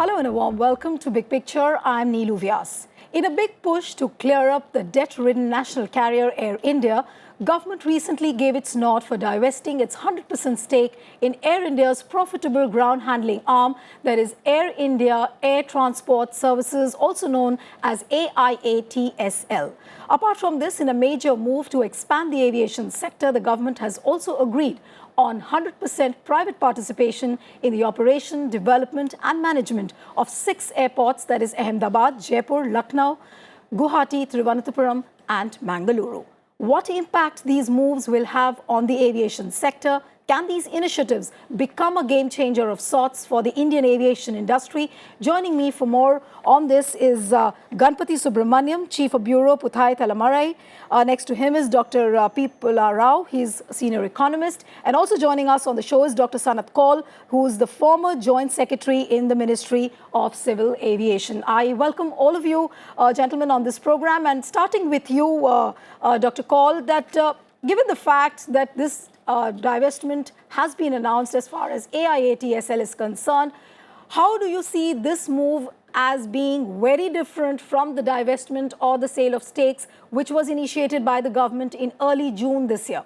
Hello and a warm welcome to Big Picture. I'm Neelu Vyas. In a big push to clear up the debt-ridden national carrier Air India, government recently gave its nod for divesting its 100% stake in Air India's profitable ground handling arm, that is Air India Air Transport Services, also known as AIATSL. Apart from this, in a major move to expand the aviation sector, the government has also agreed on 100% private participation in the operation, development and management of 6 airports, that is Ahemdabad, Jaipur, Lucknow, Guwahati, Thriuvananthapuram and Mnagaluru. What impact these moves will have on the aviation sector? Can these initiatives become a game changer of sorts for the Indian aviation industry? Joining me for more on this is Ganapathy Subramaniam, Chief of Bureau, Puthiya, Thalaimurai. Next to him is Dr. Pullarao, he's Senior Economist. And also joining us on the show is Dr. Sanat Kaul, who is the former Joint Secretary in the Ministry of Civil Aviation. I welcome all of you, gentlemen, on this program. And starting with you, Dr. Kaul, that given the fact that this divestment has been announced as far as AIATSL is concerned, how do you see this move as being very different from the divestment or the sale of stakes, which was initiated by the government in early June this year?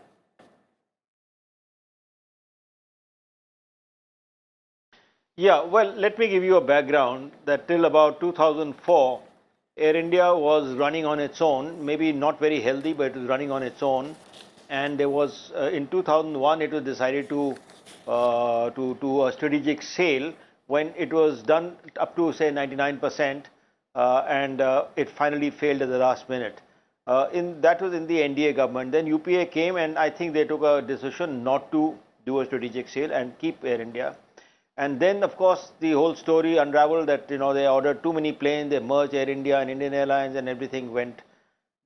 Yeah, well, let me give you a background that till about 2004, Air India was running on its own, maybe not very healthy, but it was running on its own. And there was, in 2001, it was decided to do a strategic sale when it was done up to, say, 99%, and it finally failed at the last minute. That was in the NDA government. Then UPA came, and I think they took a decision not to do a strategic sale and keep Air India. And then, of course, the whole story unraveled that, they ordered too many planes, they merged Air India and Indian Airlines, and everything went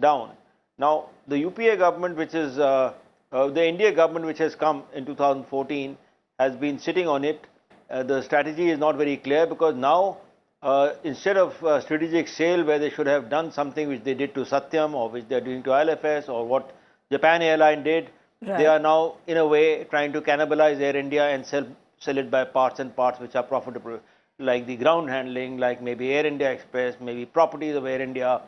down. Now, the UPA government, which is the India government, which has come in 2014, has been sitting on it. The strategy is not very clear because now, instead of strategic sale, where they should have done something which they did to Satyam or which they are doing to ILFS or what Japan Airline did, they are now, in a way, trying to cannibalize Air India and sell it by parts and parts which are profitable, like the ground handling, like maybe Air India Express, maybe properties of Air India,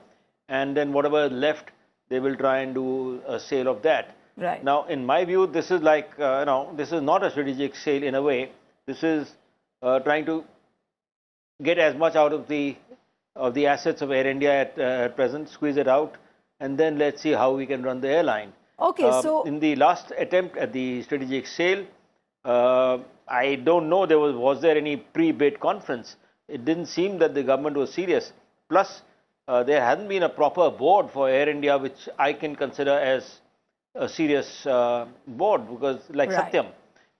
and then whatever is left, they will try and do a sale of that. Right. Now, in my view, this is like, this is not a strategic sale in a way. This is trying to get as much out of the assets of Air India at present, squeeze it out, and then let's see how we can run the airline. Okay, so in the last attempt at the strategic sale, I don't know was there any pre-bid conference. It didn't seem that the government was serious. Plus, there hasn't been a proper board for Air India, which I can consider as a serious board, because like Satyam,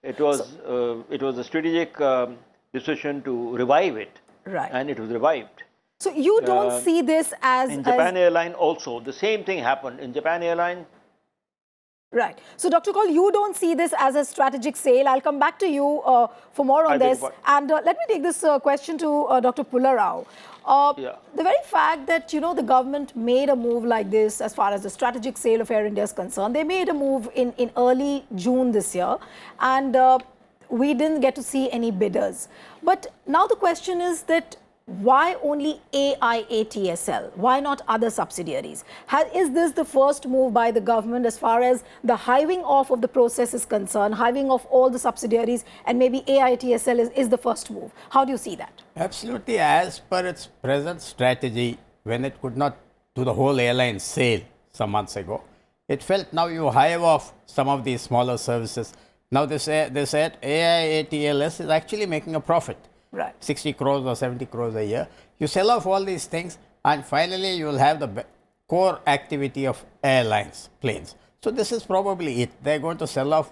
it was a strategic decision to revive it, and it was revived. So you don't see this as... In Japan Airline also, the same thing happened. In Japan Airline... Right. So, Dr. Kaul, you don't see this as a strategic sale. I'll come back to you for more on this. And let me take this question to Dr. Pullarao. The very fact that, the government made a move like this as far as the strategic sale of Air India is concerned, they made a move in early June this year, and we didn't get to see any bidders. But now the question is that why only AIATSL? Why not other subsidiaries? Is this the first move by the government as far as the hiving off of the process is concerned, hiving off all the subsidiaries, and maybe AIATSL is the first move? How do you see that? Absolutely. As per its present strategy, when it could not do the whole airline sale some months ago, it felt now you hive off some of these smaller services. Now they said AIATLS is actually making a profit. Right. 60 crores or 70 crores a year. You sell off all these things, and finally you will have the core activity of airlines, planes. So this is probably it. They're going to sell off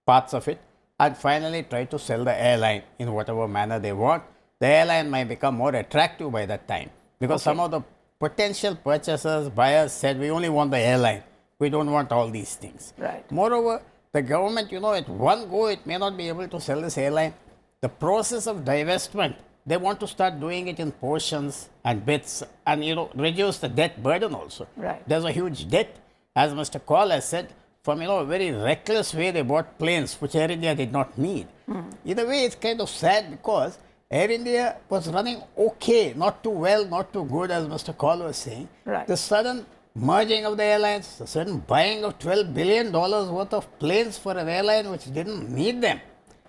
parts of it and finally try to sell the airline in whatever manner they want. The airline might become more attractive by that time, because some of the potential purchasers, buyers said, we only want the airline. We don't want all these things. Right. Moreover, the government, at one go, it may not be able to sell this airline. The process of divestment, they want to start doing it in portions and bits and, reduce the debt burden also. Right. There's a huge debt. As Mr. Kaul has said, from, a very reckless way they bought planes, which Air India did not need. In a way, it's kind of sad because Air India was running okay, not too well, not too good, as Mr. Kaul was saying. Right. The sudden merging of the airlines, the sudden buying of $12 billion worth of planes for an airline which didn't need them,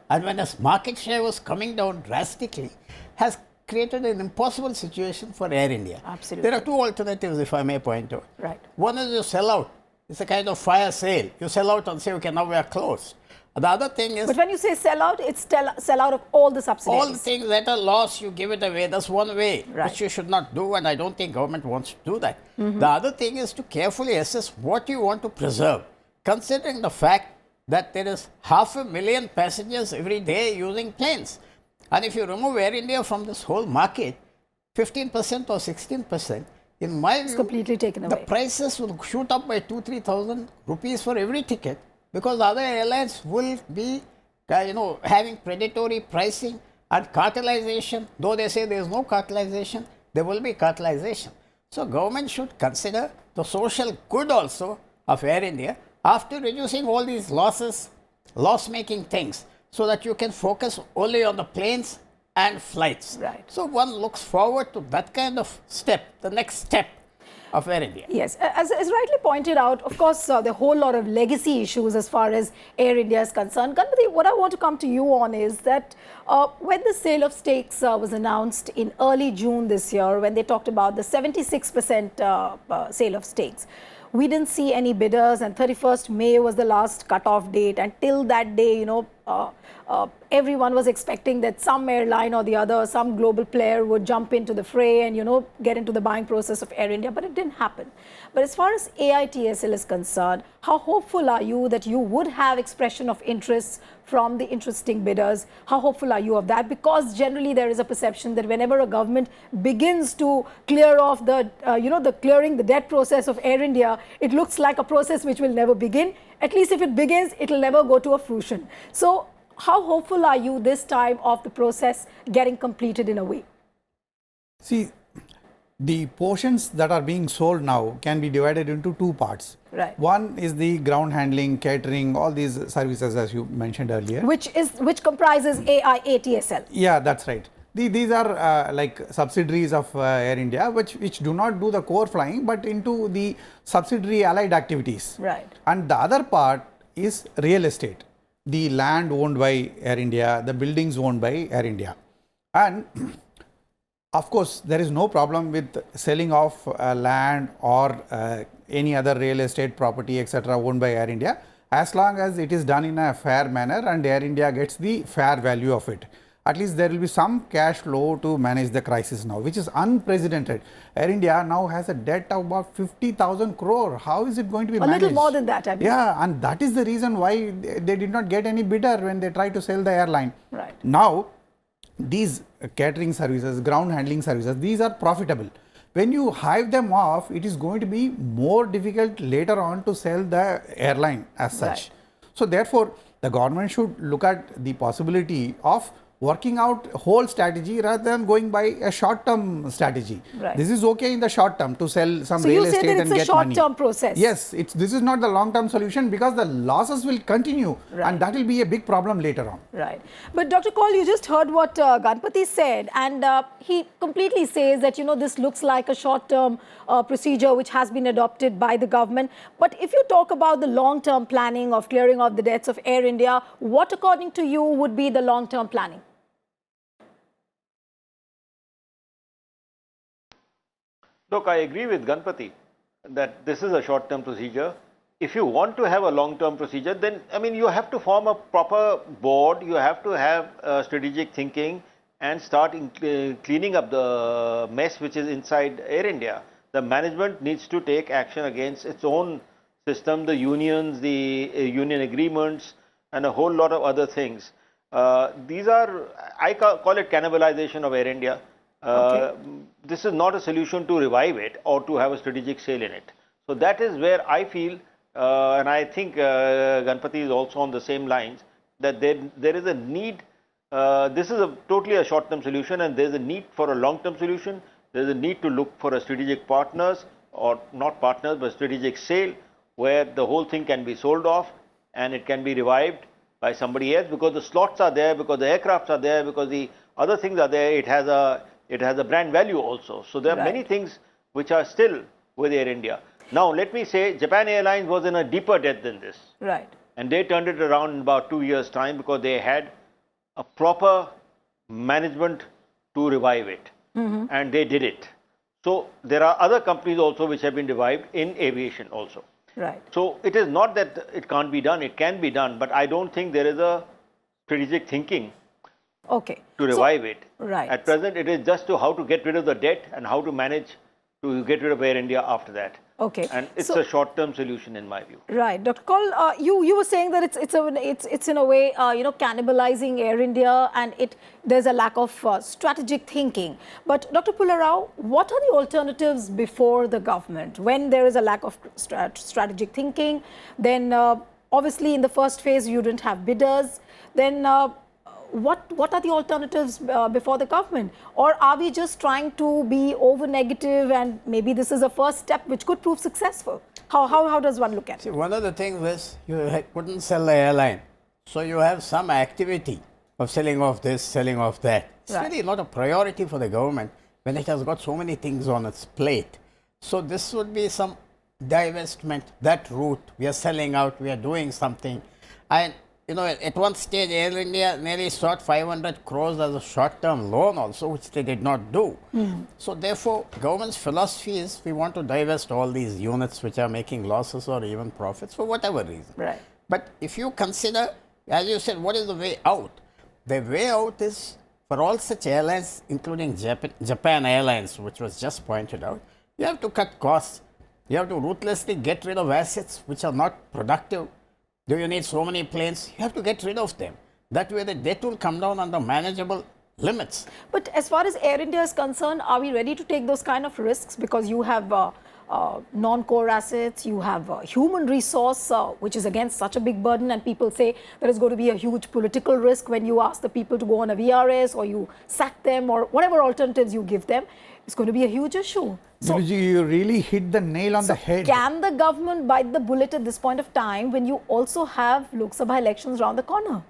and when its market share was coming down drastically, has created an impossible situation for Air India. Absolutely. There are two alternatives, if I may point out. Right. One is you sell out. It's a kind of fire sale. You sell out and say, okay, now we are closed. The other thing is... But when you say sell out, it's sell out of all the subsidies. all the things that are lost, you give it away. That's one way, Right. which you should not do, and I don't think government wants to do that. The other thing is to carefully assess what you want to preserve, considering the fact that there is 500,000 passengers every day using planes. And if you remove Air India from this whole market, 15% or 16%, in my It's view, completely taken the away. prices will shoot up by 2,000-3,000 rupees for every ticket, because the other airlines will be, having predatory pricing and cartelization. Though they say there is no cartelization, there will be cartelization. So government should consider the social good also of Air India after reducing all these losses, loss-making things, so that you can focus only on the planes and flights. Right. So one looks forward to that kind of step, the next step of Air India. Yes, as rightly pointed out, of course, there are a whole lot of legacy issues as far as Air India is concerned. Ganapathy, what I want to come to you on is that when the sale of stakes was announced in early June this year, when they talked about the 76% sale of stakes, we didn't see any bidders, and 31st May was the last cut-off date. And till that day, everyone was expecting that some airline or the other, some global player would jump into the fray and, get into the buying process of Air India, but it didn't happen. But as far as AITSL is concerned, how hopeful are you that you would have expression of interests from the interesting bidders? How hopeful are you of that? Because generally there is a perception that whenever a government begins to clear off the, the clearing the debt process of Air India, it looks like a process which will never begin. At least if it begins, it will never go to a fruition. So how hopeful are you this time of the process getting completed in a way? See, the portions that are being sold now can be divided into two parts. Right. One is the ground handling, catering, all these services as you mentioned earlier. Which comprises AIATSL. Yeah, that's right. These are like subsidiaries of Air India, which do not do the core flying, but into the subsidiary allied activities. Right. And the other part is real estate, the land owned by Air India, the buildings owned by Air India. And of course, there is no problem with selling off land or any other real estate property, etc., owned by Air India, as long as it is done in a fair manner and Air India gets the fair value of it. At least there will be some cash flow to manage the crisis now, which is unprecedented. Air India now has a debt of about 50,000 crore. How is it going to be managed? A little more than that, I mean. Yeah, and that is the reason why they did not get any bidder when they tried to sell the airline. Right. Now, these catering services, ground handling services, these are profitable. When you hive them off, it is going to be more difficult later on to sell the airline as such. Right. So therefore, the government should look at the possibility of working out a whole strategy rather than going by a short-term strategy. Right. This is okay in the short term to sell some So real you say estate that and it's get a money. short-term process. Yes, this is not the long-term solution because the losses will continue, Right. and that will be a big problem later on. Right. But Dr. Kaul, you just heard what Ganapathy said, and he completely says that, this looks like a short-term procedure which has been adopted by the government. But if you talk about the long-term planning of clearing of the debts of Air India, what according to you would be the long-term planning? Look, I agree with Ganapathy that this is a short-term procedure. If you want to have a long-term procedure, then, you have to form a proper board, you have to have strategic thinking and start cleaning up the mess which is inside Air India. The management needs to take action against its own system, the unions, the union agreements, and a whole lot of other things. These are, I call it cannibalization of Air India. Okay. This is not a solution to revive it or to have a strategic sale in it. So that is where I feel, and I think Ganapathy is also on the same lines, that there is a need. This is totally a short-term solution, and there is a need for a long-term solution. There is a need to look for a strategic partners, or not partners, but strategic sale, where the whole thing can be sold off and it can be revived by somebody else, because the slots are there, because the aircrafts are there, because the other things are there. It has a brand value also. So there are many things which are still with Air India. Now let me say Japan Airlines was in a deeper debt than this. Right. And they turned it around in about 2 years' time because they had a proper management to revive it. And they did it. So there are other companies also which have been revived in aviation also. Right. So it is not that it can't be done, it can be done, but I don't think there is a strategic thinking to revive it. Right. At present, it is just to how to get rid of the debt and how to manage to get rid of Air India after that. Okay. And it's a short-term solution in my view. Right, Dr. Kaul, you were saying that it's in a way cannibalizing Air India, and there's a lack of strategic thinking. But Dr. Pullarao, what are the alternatives before the government when there is a lack of strategic thinking? Then obviously in the first phase you didn't have bidders. Then what are the alternatives before the government? Or are we just trying to be over negative and maybe this is a first step which could prove successful? How does one look at it? See, one of the things is you couldn't sell the airline. So you have some activity of selling off this, selling off that. It's really not a priority for the government when it has got so many things on its plate. So this would be some divestment, that route. We are selling out, we are doing something. And at one stage, Air India nearly sought 500 crores as a short-term loan also, which they did not do. So therefore, government's philosophy is we want to divest all these units which are making losses or even profits for whatever reason. Right. But if you consider, as you said, what is the way out? The way out is for all such airlines, including Japan Airlines, which was just pointed out, you have to cut costs. You have to ruthlessly get rid of assets which are not productive. Do you need so many planes? You have to get rid of them. That way the debt will come down under manageable limits. But as far as Air India is concerned, are we ready to take those kind of risks? Because you have non-core assets, you have human resource, which is again such a big burden, and people say there is going to be a huge political risk when you ask the people to go on a VRS or you sack them or whatever alternatives you give them. It's going to be a huge issue. So, you really hit the nail on the head. Can the government bite the bullet at this point of time when you also have Lok Sabha elections around the corner?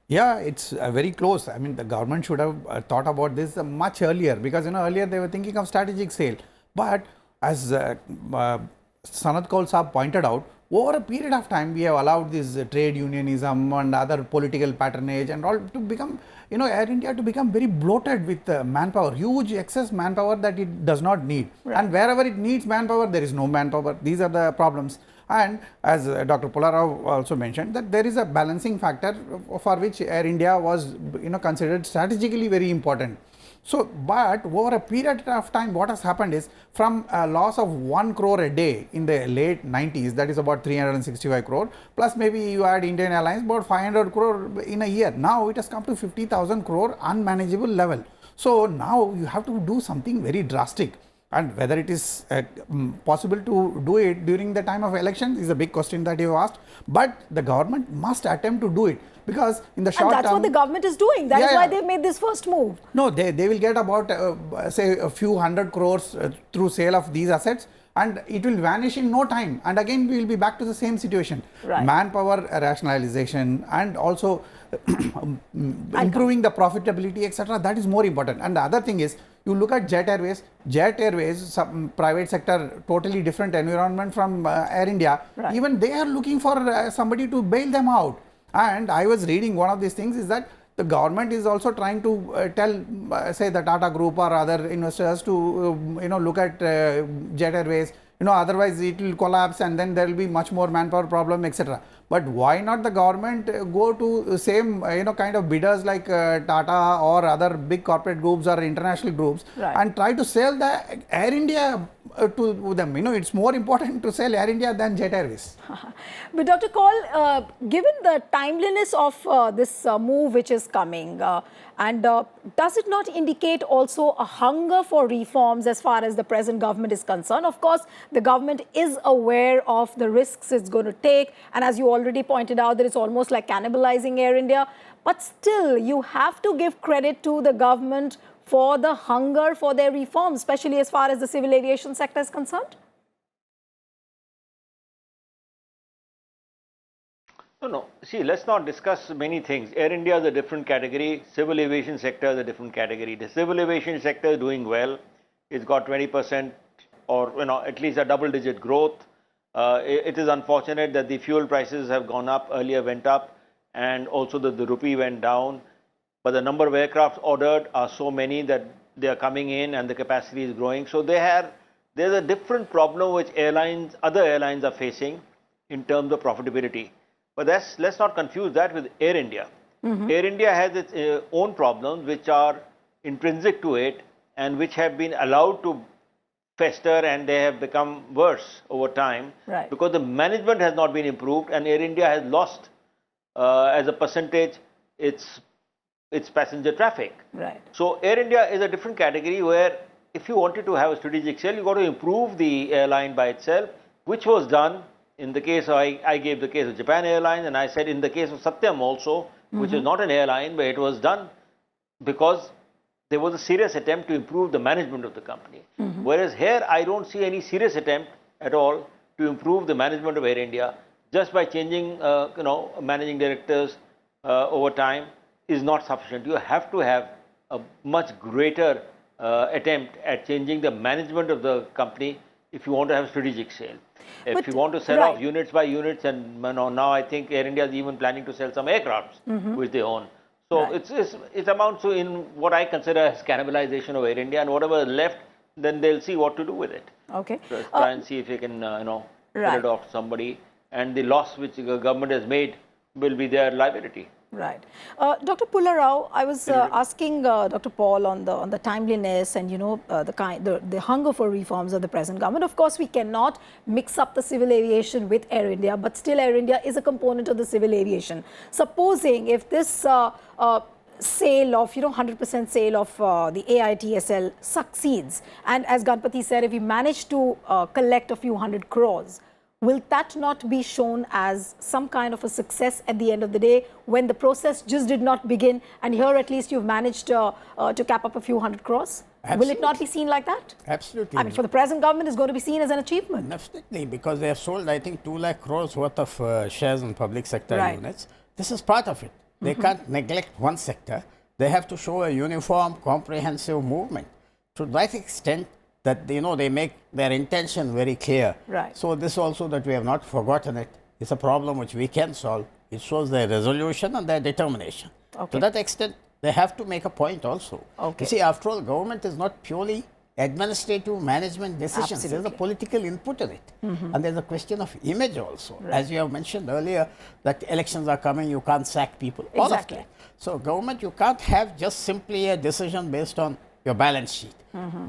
Yeah, it's very close. I mean, the government should have thought about this much earlier, because earlier they were thinking of strategic sale. But as Sanat Kaul Saab pointed out, over a period of time we have allowed this trade unionism and other political patronage and all to become, Air India to become very bloated with manpower, huge excess manpower that it does not need. Right. And wherever it needs manpower, there is no manpower. These are the problems. And as Dr. Pullarao also mentioned, that there is a balancing factor for which Air India was considered strategically very important. So, but over a period of time, what has happened is from a loss of 1 crore a day in the late 90s, that is about 365 crore, plus maybe you add Indian Airlines, about 500 crore in a year. Now it has come to 50,000 crore unmanageable level. So now you have to do something very drastic. And whether it is possible to do it during the time of election is a big question that you asked. But the government must attempt to do it, because in the short term... And that's what the government is doing. That is why they've made this first move. No, they will get about, say, a few hundred crores through sale of these assets, and it will vanish in no time. And again, we will be back to the same situation. Right. Manpower rationalization and also improving the profitability, etc. That is more important. And the other thing is, you look at Jet Airways, some private sector, totally different environment from Air India. Right. Even they are looking for somebody to bail them out. And I was reading one of these things is that the government is also trying to tell, say, the Tata Group or other investors to, look at Jet Airways. Otherwise it will collapse and then there will be much more manpower problem, etc. But why not the government go to same, kind of bidders like Tata or other big corporate groups or international groups, right, and try to sell the Air India to them. It's more important to sell Air India than Jet Airways. But Dr. Kaul, given the timeliness of this move which is coming, and does it not indicate also a hunger for reforms as far as the present government is concerned? Of course, the government is aware of the risks it's going to take, and as you already pointed out, that it's almost like cannibalizing Air India. But still, you have to give credit to the government for the hunger for their reforms, especially as far as the civil aviation sector is concerned? No. See, let's not discuss many things. Air India is a different category. Civil aviation sector is a different category. The civil aviation sector is doing well. It's got 20% or at least a double-digit growth. It is unfortunate that the fuel prices have gone up, earlier went up, and also that the rupee went down. But the number of aircrafts ordered are so many that they are coming in and the capacity is growing. So there's a different problem which other airlines are facing in terms of profitability. But let's not confuse that with Air India. Air India has its own problems which are intrinsic to it and which have been allowed to fester, and they have become worse over time because the management has not been improved, and Air India has lost as a percentage its passenger traffic. So Air India is a different category where if you wanted to have a strategic sale, you got to improve the airline by itself, which was done. In the case of, I gave the case of Japan Airlines, and I said in the case of Satyam also, which is not an airline, but it was done because there was a serious attempt to improve the management of the company. Whereas here, I don't see any serious attempt at all to improve the management of Air India just by changing, managing directors over time is not sufficient. You have to have a much greater attempt at changing the management of the company if you want to have a strategic sale. If you want to sell off units by units, and now I think Air India is even planning to sell some aircrafts which they own. So it amounts to in what I consider as cannibalization of Air India, and whatever is left, then they'll see what to do with it. Okay. So try and see if they can sell it off to somebody, and the loss which the government has made will be their liability. Right. Dr. Pullarao, I was asking Dr. Paul on the timeliness and, the hunger for reforms of the present government. Of course, we cannot mix up the civil aviation with Air India, but still Air India is a component of the civil aviation. Supposing if this sale of, 100% sale of the AIATSL succeeds, and as Ganapathy said, if we manage to collect a few hundred crores, will that not be shown as some kind of a success at the end of the day when the process just did not begin, and here at least you've managed to cap up a few hundred crores? Absolutely. Will it not be seen like that? Absolutely. I mean, for the present government, it's going to be seen as an achievement. Definitely, because they have sold, I think, 2 lakh crores worth of shares in public sector units. This is part of it. They can't neglect one sector. They have to show a uniform, comprehensive movement. To that extent, that they make their intention very clear. So this also, that we have not forgotten it, is a problem which we can solve. It shows their resolution and their determination. To that extent, they have to make a point also. You see, after all, government is not purely administrative management decisions. There's a political input in it. And there's a question of image also. As you have mentioned earlier, that elections are coming, you can't sack people. All of that. So government, you can't have just simply a decision based on your balance sheet.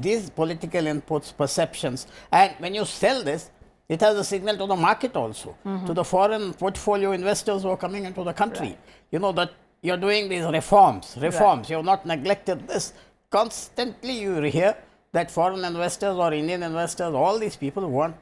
These political inputs, perceptions, and when you sell this, it has a signal to the market also, to the foreign portfolio investors who are coming into the country. That you're doing these reforms. You have not neglected this. Constantly you hear that foreign investors or Indian investors, all these people want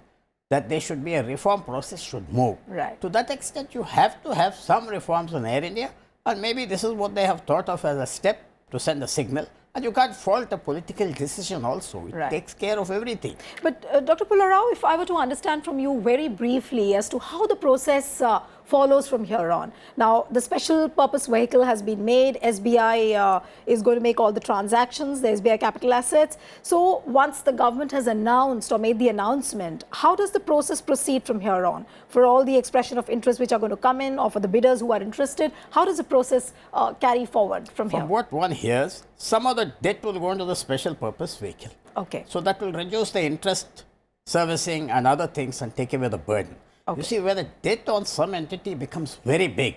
that there should be a reform process should move. To that extent, you have to have some reforms in Air India, and maybe this is what they have thought of as a step to send a signal. And you can't fault a political decision also. It takes care of everything. But Dr. Pullarao, if I were to understand from you very briefly as to how the process follows from here on. Now, the special purpose vehicle has been made. SBI is going to make all the transactions, the SBI Capital Assets. So once the government has announced or made the announcement, how does the process proceed from here on? For all the expression of interest which are going to come in, or for the bidders who are interested, how does the process carry forward from here? From what one hears, some of the debt will go into the special purpose vehicle. So that will reduce the interest, servicing and other things and take away the burden. You see, when a debt on some entity becomes very big,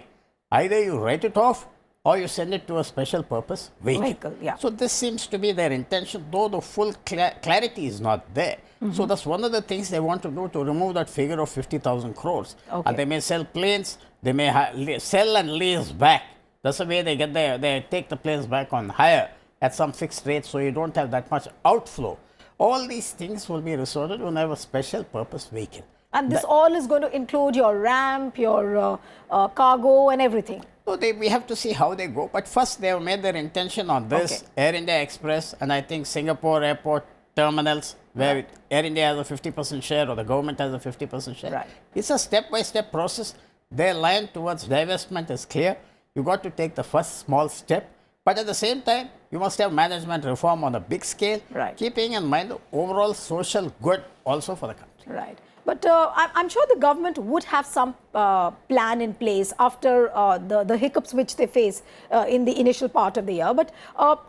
either you write it off or you send it to a special purpose vehicle. So this seems to be their intention, though the full clarity is not there. So that's one of the things they want to do, to remove that figure of 50,000 crores. And they may sell planes, they may sell and lease back. That's the way they get they take the planes back on hire at some fixed rate, so you don't have that much outflow. All these things will be resorted when I have a special purpose vehicle. And this all is going to include your ramp, your cargo and everything. So we have to see how they go. But first, they have made their intention on this. Air India Express and I think Singapore Airport terminals, where Air India has a 50% share or the government has a 50% share. It's a step-by-step process. Their line towards divestment is clear. You got to take the first small step, but at the same time, you must have management reform on a big scale, Right. keeping in mind the overall social good also for the country. Right. But I'm sure the government would have some plan in place after the hiccups which they face in the initial part of the year. But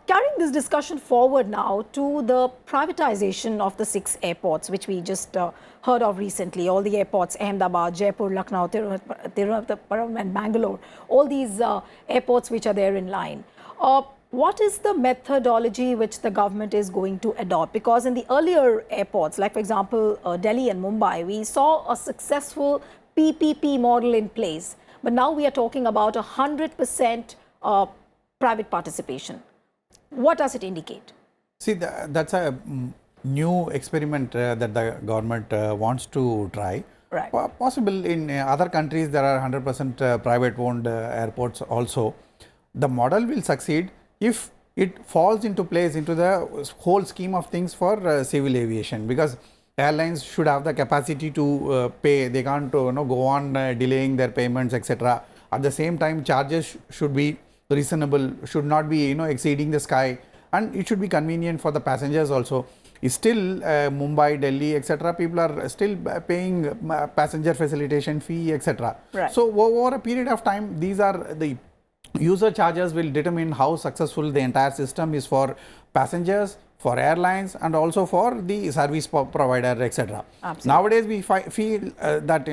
carrying this discussion forward now to the privatization of the 6 airports, which we just heard of recently, all the airports, Ahemdabad, Jaipur, Lucknow, Thriuvananthapuram and Mnagaluru, all these airports which are there in line. What is the methodology which the government is going to adopt? Because in the earlier airports, like for example, Delhi and Mumbai, we saw a successful PPP model in place. But now we are talking about 100% private participation. What does it indicate? See, that's a new experiment that the government wants to try. Right. Possible in other countries, there are 100% private owned airports also. The model will succeed if it falls into place into the whole scheme of things for civil aviation, because airlines should have the capacity to pay. They can't go on delaying their payments, etc. At the same time, charges should be reasonable, should not be exceeding the sky, and it should be convenient for the passengers also. Still Mumbai, Delhi, etc. people are still paying passenger facilitation fee, etc. Right. So over a period of time, these are the user charges will determine how successful the entire system is for passengers, for airlines, and also for the service provider, etc. Nowadays, we feel that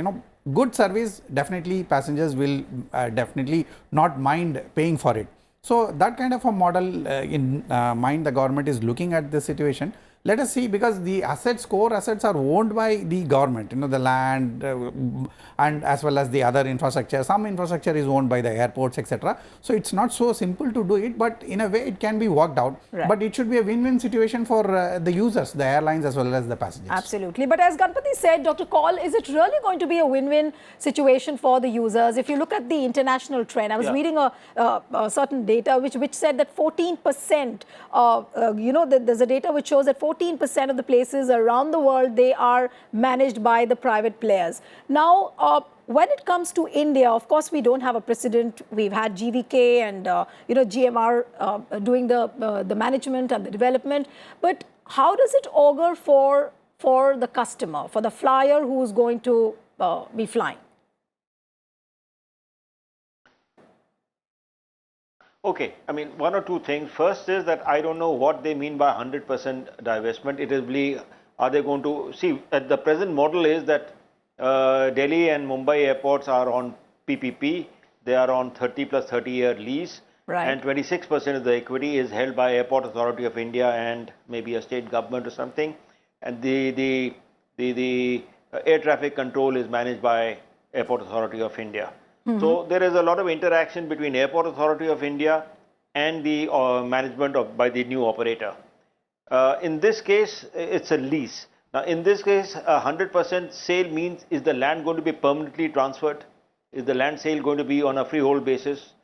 good service, definitely passengers will definitely not mind paying for it. So that kind of a model in mind, the government is looking at the situation. Let us see, because the assets, core assets are owned by the government, the land and as well as the other infrastructure. Some infrastructure is owned by the airports, etc. So it's not so simple to do it, but in a way it can be worked out. Right. But it should be a win-win situation for the users, the airlines as well as the passengers. Absolutely. But as Ganapathy said, Dr. Kaul, is it really going to be a win-win situation for the users? If you look at the international trend, I was reading a certain data which said that 14%, there's a data which shows that 14% of the places around the world, they are managed by the private players. Now, when it comes to India, of course, we don't have a precedent. We've had GVK and GMR doing the management and the development. But how does it augur for the customer, for the flyer who's going to be flying? Okay, I mean, one or two things. First is that I don't know what they mean by 100% divestment. It is really, are they going to see at the present model is that Delhi and Mumbai airports are on PPP. They are on 30 plus 30-year lease. Right. And 26% of the equity is held by Airport Authority of India and maybe a state government or something. And the air traffic control is managed by Airport Authority of India. So there is a lot of interaction between Airport Authority of India and the management by the new operator. In this case, it's a lease. Now, in this case, 100% sale means, is the land going to be permanently transferred? Is the land sale going to be on a freehold basis?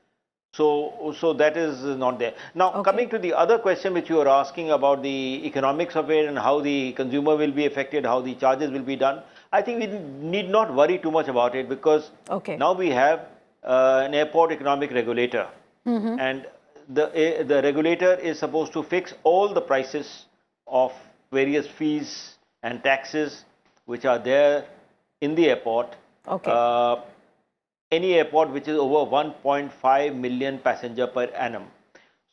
So that is not there. Now, coming to the other question which you are asking about the economics of it and how the consumer will be affected, how the charges will be done, I think we need not worry too much about it, because now we have an airport economic regulator, and the regulator is supposed to fix all the prices of various fees and taxes which are there in the airport. Any airport which is over 1.5 million passenger per annum.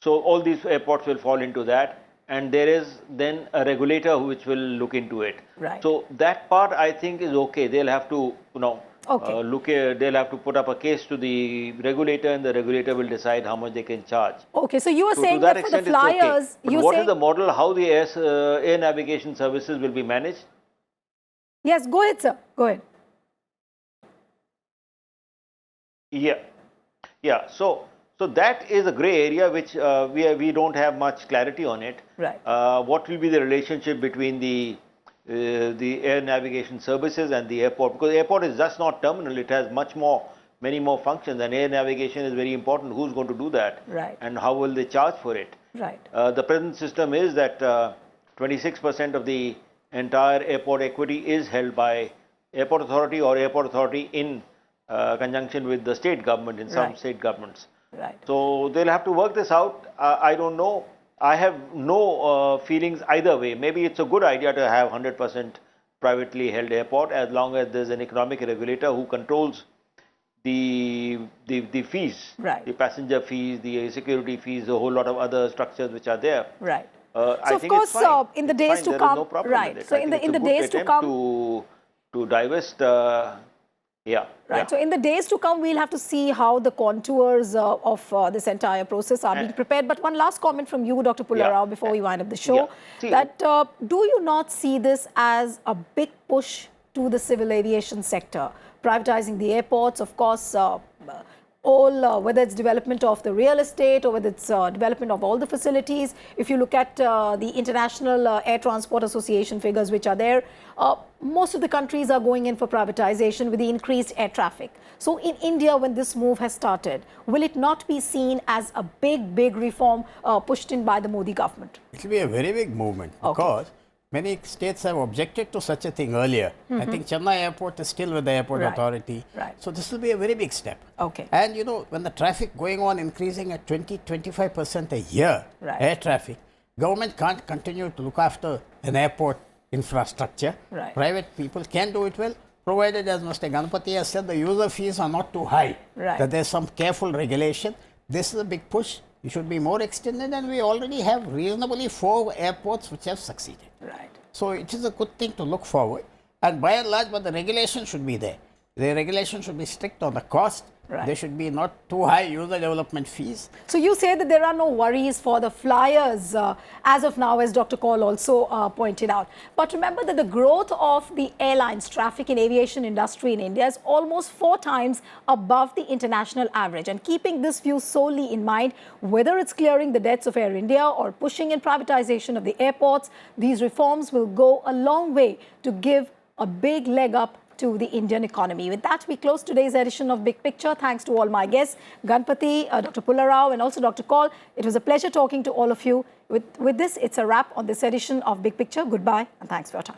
So all these airports will fall into that, and there is then a regulator which will look into it. Right. So that part I think is okay. They'll have to they'll have to put up a case to the regulator, and the regulator will decide how much they can charge. Okay, so you are saying that for the flyers, what is the model, how the air navigation services will be managed? Yes, go ahead, sir. Go ahead. Yeah. So that is a grey area which we don't have much clarity on it. Right. What will be the relationship between the air navigation services and the airport? Because the airport is just not terminal; it has many more functions, and air navigation is very important. Who's going to do that? Right. And how will they charge for it? Right. The present system is that 26% of the entire airport equity is held by Airport Authority or Airport Authority in conjunction with the state government in some state governments. Right. So they'll have to work this out. I don't know. I have no feelings either way. Maybe it's a good idea to have 100% privately held airport as long as there's an economic regulator who controls the fees, the passenger fees, the security fees, a whole lot of other structures which are there. Right. So of it's course, fine. in the It's days fine. to There is come, no problem right. with it. So I in think the it's a days good to attempt come, to divest. Yeah. right. Yeah. So in the days to come, we'll have to see how the contours of this entire process are being prepared. But one last comment from you, Dr. Pullarao, before we wind up the show, Yeah. See, that do you not see this as a big push to the civil aviation sector? Privatizing the airports, of course, whether it's development of the real estate or whether it's development of all the facilities. If you look at the International Air Transport Association figures which are there, most of the countries are going in for privatization with the increased air traffic. So in India, when this move has started, will it not be seen as a big reform pushed in by the Modi government? It will be a very big movement because many states have objected to such a thing earlier. I think Chennai airport is still with the airport authority. Right. So this will be a very big step. Okay. And you know, when the traffic going on increasing at 20-25% a year, air traffic, government can't continue to look after an airport infrastructure. Right. Private people can do it well, provided, as Mr. Ganapathy has said, the user fees are not too high. Right. That there's some careful regulation. This is a big push. It should be more extended, and we already have reasonably 4 airports which have succeeded. Right. So it is a good thing to look forward, and by and large, but the regulation should be there. The regulation should be strict on the cost. Right. There should be not too high user development fees. So you say that there are no worries for the flyers as of now, as Dr. Kaul also pointed out. But remember that the growth of the airlines traffic in aviation industry in India is almost 4 times above the international average. And keeping this view solely in mind, whether it's clearing the debts of Air India or pushing in privatization of the airports, these reforms will go a long way to give a big leg up to the Indian economy. With that, we close today's edition of Big Picture. Thanks to all my guests, Ganapathy, Dr. Pullarao, and also Dr. Kaul. It was a pleasure talking to all of you. With this, it's a wrap on this edition of Big Picture. Goodbye, and thanks for your time.